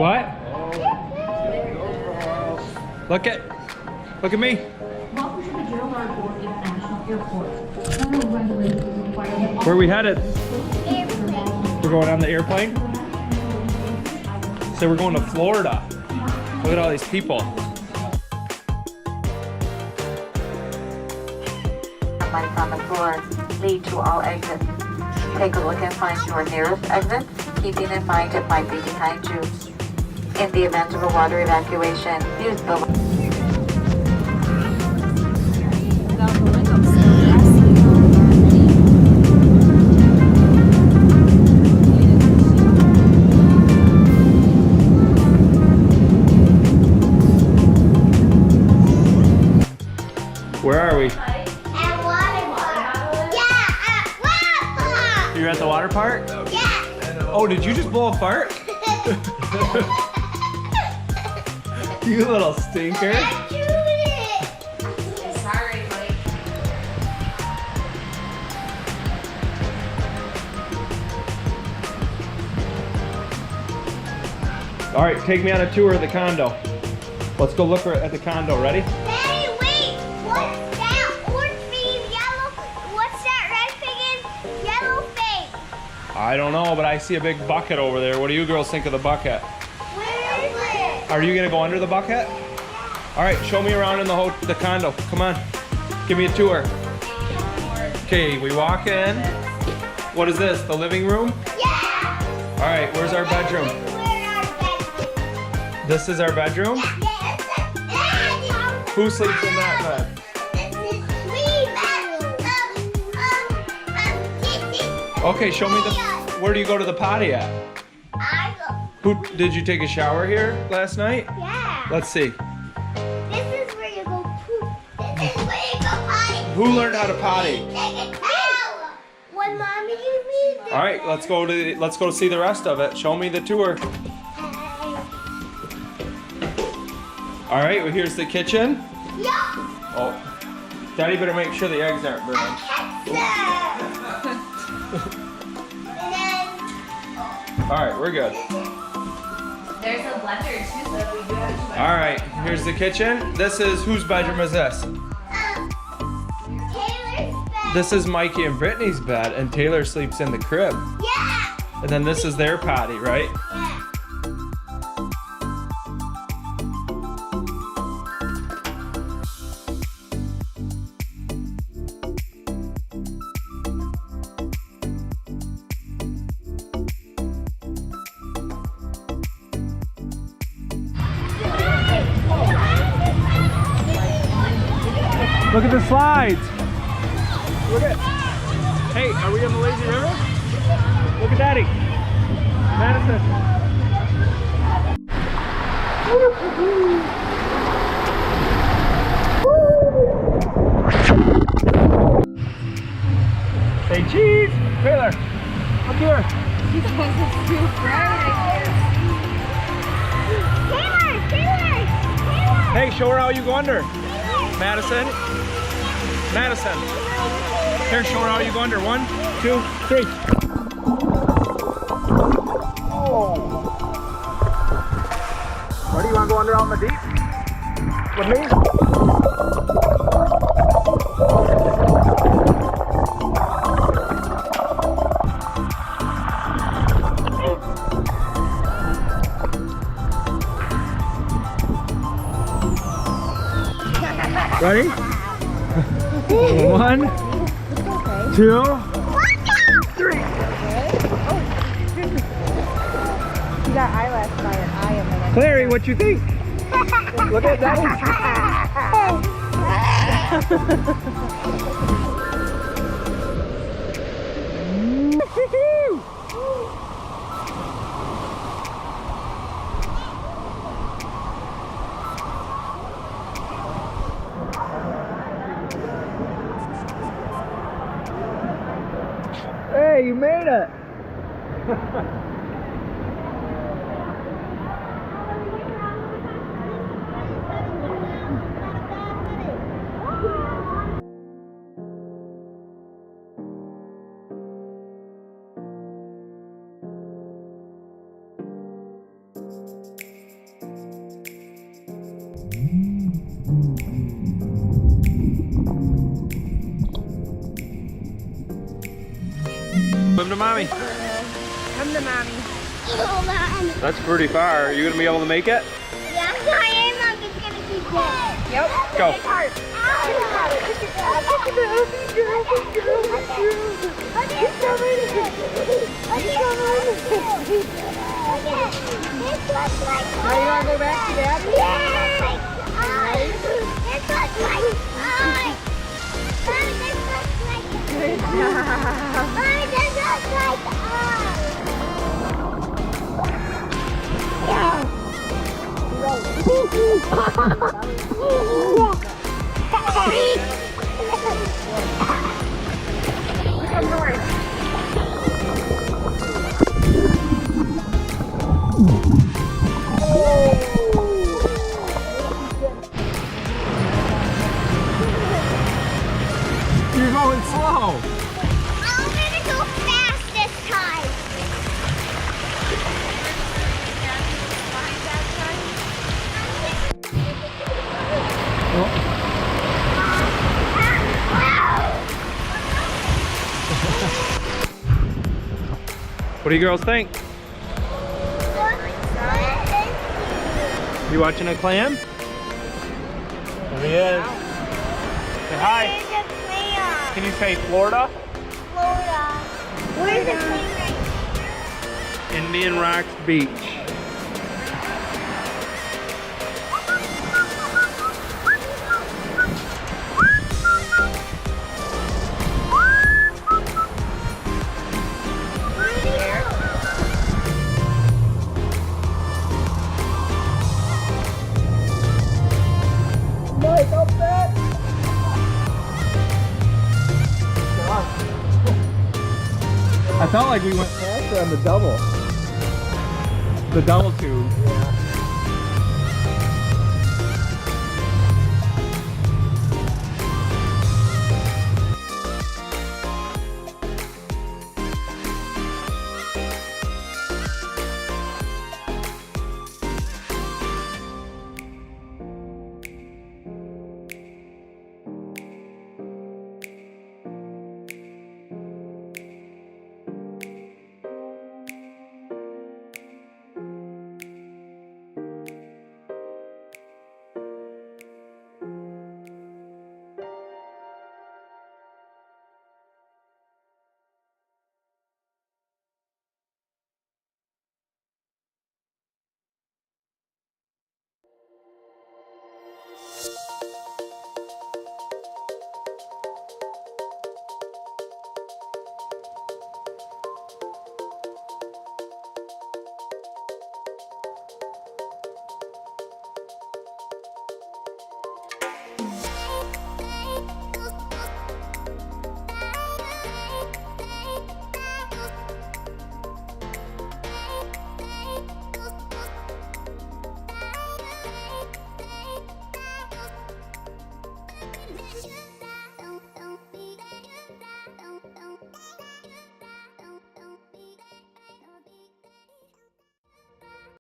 What? Look at me. Welcome to the Gerald R. Ford International Airport. Federal regulations require that Where are we headed? Airplane. We're going on the airplane? So we're going to Florida. Look at all these people. Lights on the floor lead to all exits. Take a look and find your nearest exit, keeping in mind it might be behind you. In the event of a water evacuation, use the Where are we? At water park. Yeah, at water park. You're at the water park? Yeah. Oh, did you just blow a fart? You little stinker. I chewed it. Sorry, buddy. All right, take me on a tour of the condo. Let's go look at the condo. Ready? Daddy, wait. What's that orange thing, yellow? What's that red thing and yellow thing? I don't know, but I see a big bucket over there. What do you girls think of the bucket? Where is it? Are you gonna go under the bucket? All right, show me around in the condo. Come on, give me a tour. Okay, we walk in. What is this? The living room? Yeah. All right, where's our bedroom? Where our bedroom? This is our bedroom. Yes. Who sleeps in that bed? Okay, show me where do you go to the potty at? I go. Did you take a shower here last night? Yeah. Let's see. This is where you go poop. This is where you go potty. Who learned how to potty? Take a towel. When mommy used me. All right, let's go see the rest of it. Show me the tour. All right, well, here's the kitchen. Yeah. Oh, Daddy better make sure the eggs aren't burning. And then All right, we're good. There's a blender too, so we do have to. All right, here's the kitchen. Whose bedroom is this? Taylor's bed. This is Mikey and Brittany's bed, and Taylor sleeps in the crib. Yeah. And then this is their potty, right? Yeah. Look at the slides. Look at. Hey, are we in the lazy river? Look at Daddy. Madison. Say cheese. Taylor, up here. Taylor. Hey, show her how you go under. Madison. Madison. Here, show her how you go under. 1, 2, 3. Oh. Where do you want to go under out in the deep? With me? Ready? 1, 2, 3. You got eyelash by your eye and then Clary, what you think? Look at that. Hey, you made it! mommy. Come to mommy. Hold on. That's pretty far. Are you gonna be able to make it? Yeah, I am. I'm just gonna keep going. Yep. Go. Now you want to go back to daddy? This looks like eye. Mommy, this looks like Good job. Mommy, this looks like eye. Come north. You're going slow. I'm gonna go fast this time. What do you girls think? You watching a clam? There he is. Say hi. There's a clam. Can you say Florida? Florida. Where's the clam right Indian Rocks Beach. I felt like we went faster on the double. The double tube. Yeah.